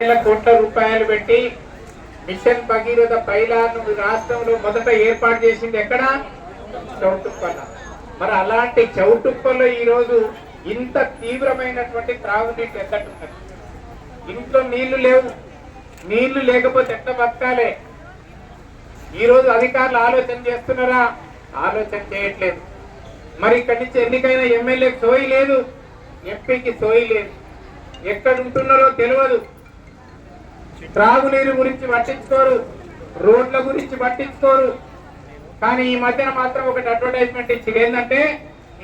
కోట్ల రూపాయలు పెట్టి మిషన్ భగీరథ పైలాను రాష్ట్రంలో మొదట ఏర్పాటు చేసింది ఎక్కడ? చౌటుప్పల. మరి అలాంటి చౌటుప్పలో ఈరోజు ఇంత తీవ్రమైనటువంటి త్రాగునీటి ఎద్దట్టున్నది. ఇంట్లో నీళ్లు లేవు. నీళ్లు లేకపోతే ఎట్లా బతకాలి? ఈరోజు అధికారులు ఆలోచన చేస్తున్నారా? ఆలోచన చేయట్లేదు. మరి ఇక్కడి నుంచి ఎన్నికైన ఎమ్మెల్యేకి సోయి లేదు, ఎంపీకి సోయి లేదు. ఎక్కడ ఉంటున్నారో తెలియదు. త్రాగునీరు గురించి పట్టించుకోరు, రోడ్ల గురించి పట్టించుకోరు. కానీ ఈ మధ్యన మాత్రం ఒకటి అడ్వర్టైజ్మెంట్ ఇచ్చింది. ఏంటంటే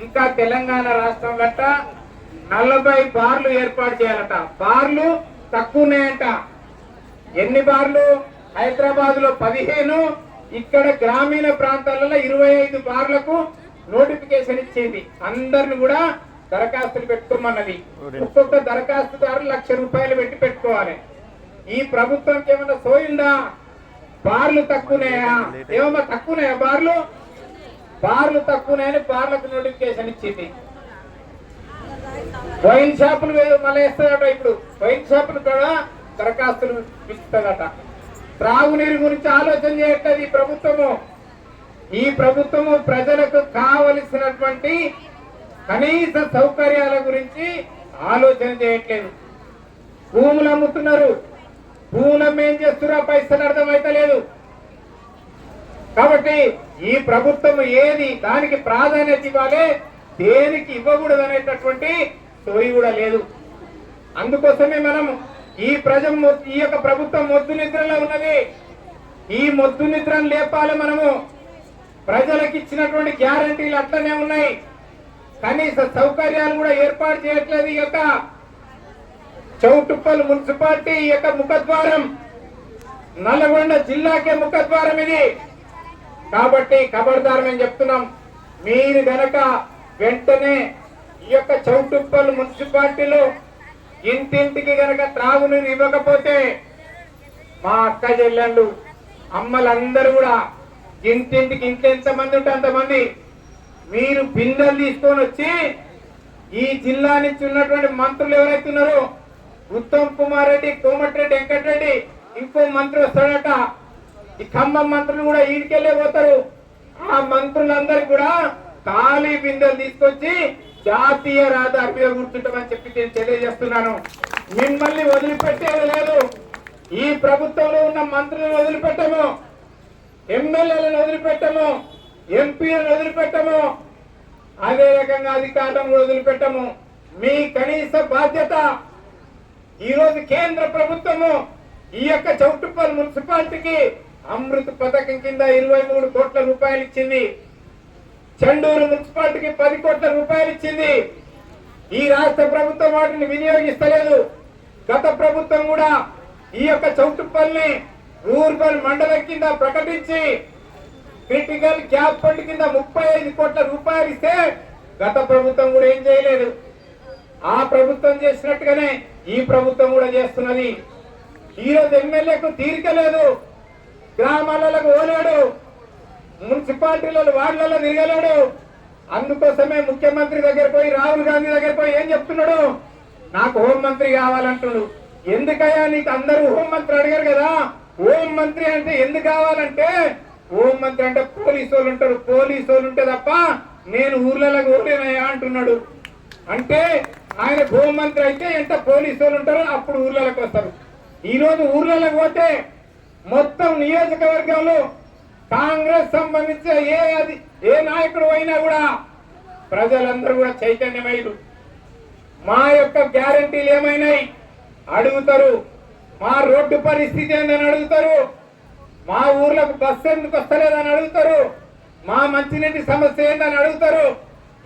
ఇంకా తెలంగాణ రాష్ట్రం గట్ట 40 బార్లు ఏర్పాటు చేయాలట. బార్లు తక్కువ ఉన్నాయంట. ఎన్ని బార్లు? హైదరాబాద్ లో 15, ఇక్కడ గ్రామీణ ప్రాంతాలలో 25 బార్లకు నోటిఫికేషన్ ఇచ్చింది. అందరిని కూడా దరఖాస్తులు పెట్టుకోమన్నది. ఒక్కొక్క దరఖాస్తుదారు ₹1,00,000 పెట్టి పెట్టుకోవాలి. ఈ ప్రభుత్వంకి ఏమన్నా సోయిందా? బార్లు తక్కువనాయా? ఏమన్నా తక్కువనాయా? బార్లు తక్కువనాయని బార్లకు నోటిఫికేషన్ ఇచ్చింది. వైన్ షాపులు మళ్ళీ ఇస్తుందట. ఇప్పుడు వైన్ షాపులు కూడా దరఖాస్తులు ఇస్తుందట. త్రాగునీరు గురించి ఆలోచన చేయట్లేదు ఈ ప్రభుత్వము. ఈ ప్రభుత్వము ప్రజలకు కావలసినటువంటి కనీస సౌకర్యాల గురించి ఆలోచన చేయట్లేదు. భూములు అమ్ముతున్నారు. భూములం ఏం చేస్తున్నా పైసలు అర్థమైతలేదు. కాబట్టి ఈ ప్రభుత్వం ఏది దానికి ప్రాధాన్యత ఇవ్వాలి, దేనికి ఇవ్వకూడదు అనేటటువంటి సోయి కూడా లేదు. అందుకోసమే మనం ఈ యొక్క ప్రభుత్వం మొద్దు నిద్రలో ఉన్నది. ఈ మొద్దు నిద్రను లేపాలి. మనము ప్రజలకు ఇచ్చినటువంటి గ్యారంటీలు అట్లనే ఉన్నాయి. కనీస సౌకర్యాలు కూడా ఏర్పాటు చేయట్లేదు. ఈ యొక్క చౌటుప్పల్ మున్సిపాలిటీ యొక్క ముఖద్వారం నల్గొండ జిల్లాకే ముఖద్వారం ఇది. కాబట్టి ఖబర్దార్ మేము చెప్తున్నాం, మీరు గనక వెంటనే ఈ యొక్క చౌటుప్పల్ మున్సిపాలిటీలో ఇంటింటికి గనక త్రాగునీరు ఇవ్వకపోతే మా అక్క చెల్లెళ్ళు అమ్మలందరూ కూడా ఇంటింటికి ఇంట్లో ఎంతమంది ఉంటే అంతమంది మీరు బిందెలు తీసుకొని వచ్చి ఈ జిల్లా నుంచి ఉన్నటువంటి మంత్రులు ఎవరైతే ఉన్నారో ఉత్తమ్ కుమార్ రెడ్డి, కోమటిరెడ్డి వెంకటరెడ్డి, ఇంకో మంత్రి వస్తాడట. ఈ ఖమ్మం మంత్రులు కూడా ఈడికెళ్ళే పోతారు. ఆ మంత్రులందరూ కూడా ఖాళీ బిందెలు తీసుకొచ్చి జాతీయ రహదారి మీద కూర్చుంటామని చెప్పి నేను తెలియజేస్తున్నాను. మిమ్మల్ని వదిలిపెట్టేది లేదు. ఈ ప్రభుత్వంలో ఉన్న మంత్రులను వదిలిపెట్టము, ఎమ్మెల్యేలను వదిలిపెట్టము, ఎంపీలను వదిలిపెట్టము, అదే రకంగా అధికారులను కూడా వదిలిపెట్టము. మీ కనీస బాధ్యత ఈ రోజు కేంద్ర ప్రభుత్వము ఈ యొక్క చౌటుప్పల్ మున్సిపాలిటీకి అమృత్ పథకం కింద 23 కోట్ల రూపాయలు ఇచ్చింది. చండూరు మున్సిపాలిటీకి 10 కోట్ల రూపాయలు ఇచ్చింది. ఈ రాష్ట్ర ప్రభుత్వం వాటిని వినియోగిస్తలేదు. గత ప్రభుత్వం కూడా ఈ యొక్క చౌటుప్పల్ని రూరల్ మండలం కింద ప్రకటించి క్రిటికల్ గ్యాప్ ఫండ్ కింద 35 కోట్ల రూపాయలు ఇస్తే గత ప్రభుత్వం కూడా ఏం చేయలేదు. ఆ ప్రభుత్వం చేసినట్టుగానే ఈ ప్రభుత్వం కూడా చేస్తున్నది. ఈరోజు ఎమ్మెల్యేకు తీరిక లేదు. గ్రామాలకు పోలేడు, మున్సిపాలిటీలలో వార్డులలో తిరగలేడు. అందుకోసమే ముఖ్యమంత్రి దగ్గర పోయి, రాహుల్ గాంధీ దగ్గర పోయి ఏం చెప్తున్నాడు? నాకు హోంమంత్రి కావాలంటున్నాడు. ఎందుకయ్యా నీకు అందరూ హోంమంత్రి అడిగారు కదా? హోంమంత్రి అంటే ఎందుకు కావాలంటే, హోంమంత్రి అంటే పోలీసు వాళ్ళు ఉంటారు, పోలీసు వాళ్ళు ఉంటే తప్ప నేను ఊర్లలోకి పోలేనయ్యా అంటున్నాడు. అంటే ఆయన హోంమంత్రి అయితే ఎంత పోలీసు వాళ్ళు ఉంటారో అప్పుడు ఊర్లలోకి వస్తారు. ఈ రోజు ఊర్లలోకి పోతే మొత్తం నియోజకవర్గంలో కాంగ్రెస్ సంబంధించిన ఏ నాయకుడు అయినా కూడా ప్రజలందరూ కూడా చైతన్యమైరు. మా యొక్క గ్యారంటీలు ఏమైనాయి అడుగుతారు. మా రోడ్డు పరిస్థితి ఏందని అడుగుతారు. మా ఊర్లకు బస్సు ఎందుకు వస్తలేదని అడుగుతారు. మా మంచినీటి సమస్య ఏందని అడుగుతారు.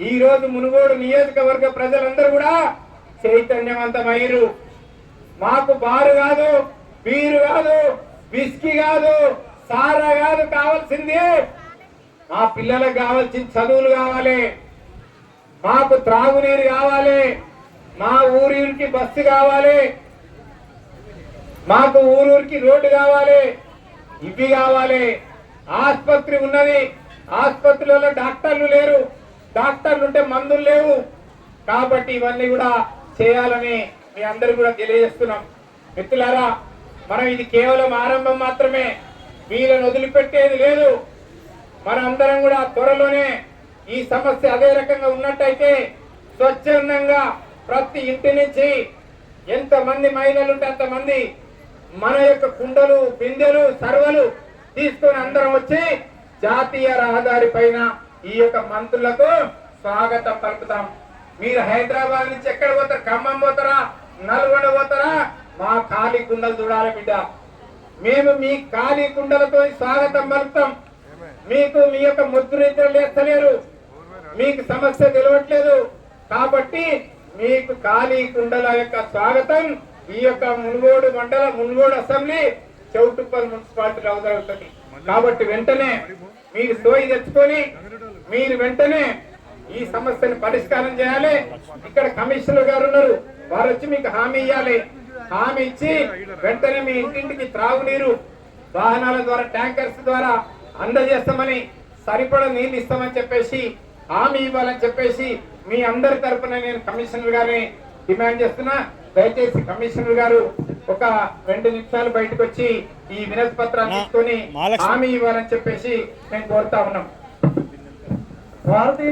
ఈ రోజు మునుగోడు నియోజకవర్గ ప్రజలందరూ కూడా చైతన్యవంతమయ్యారు. మాకు బారు కాదు, బీరు కాదు, విస్కీ కాదు, సారా కాదు, కావాల్సింది మా పిల్లలకు కావాల్సిన చదువులు కావాలి, మాకు త్రాగునీరు కావాలి, మా ఊరికి బస్సు కావాలి, మాకు ఊరూరికి రోడ్డు కావాలి, ఇవి కావాలి. ఆసుపత్రి ఉన్నది, ఆసుపత్రులలో డాక్టర్లు లేరు, డాక్టర్లు ఉంటే మందులు లేవు. కాబట్టి ఇవన్నీ కూడా చేయాలని మీ అందరూ కూడా తెలియజేస్తున్నాం. మిత్రులారా, మనం ఇది కేవలం ఆరంభం మాత్రమే. వీళ్ళని వదిలిపెట్టేది లేదు. మనందరం కూడా త్వరలోనే ఈ సమస్య అదే రకంగా ఉన్నట్టయితే స్వచ్ఛందంగా ప్రతి ఇంటి నుంచి ఎంతమంది మహిళలు ఉంటే అంతమంది మన యొక్క కుండలు, బిందెలు, సర్వలు తీసుకొని అందరం వచ్చి జాతీయ రహదారి పైన ఈ యొక్క మంత్రులకు స్వాగతం పలుకుతాం. మీరు హైదరాబాద్ నుంచి ఎక్కడ పోతారు? ఖమ్మం పోతారా? నల్గొండ పోతారా? మా ఖాళీ కుండలు చూడాలి బిడ్డ. మేము మీ ఖాళీ కుండలతో స్వాగతం పలుకుతాం. మీకు మీ యొక్క ముద్రిద్దరు లేస్తలేరు, మీకు సమస్య తెలియట్లేదు కాబట్టి మీకు ఖాళీ కుండల యొక్క స్వాగతం ఈ యొక్క మునుగోడు మండలం, మునుగోడు అసెంబ్లీ, చౌటుప్పల్ మున్సిపాలిటీలో జరుగుతుంది. కాబట్టి వెంటనే మీరు సోయి తెచ్చుకొని మీరు వెంటనే ఈ సమస్యను పరిష్కారం చేయాలి. ఇక్కడ కమిషనర్ గారు ఉన్నారు, వారు వచ్చి మీకు హామీ ఇవ్వాలి. హామీ ఇచ్చి వెంటనే మీ ఇంటింటికి త్రాగునీరు వాహనాల ద్వారా, ట్యాంకర్స్ ద్వారా అందజేస్తామని, సరిపడ నీళ్ళు ఇస్తామని చెప్పేసి హామీ ఇవ్వాలని చెప్పేసి మీ అందరి తరఫున నేను కమిషనర్ గారిని డిమాండ్ చేస్తున్నా. దయచేసి కమిషనర్ గారు ఒక 2 నిమిషాలు బయటకు వచ్చి ఈ వినతి పత్రాన్ని తీసుకొని హామీ ఇవ్వాలని చెప్పేసి మేము కోరుతా ఉన్నాం. భారతీయ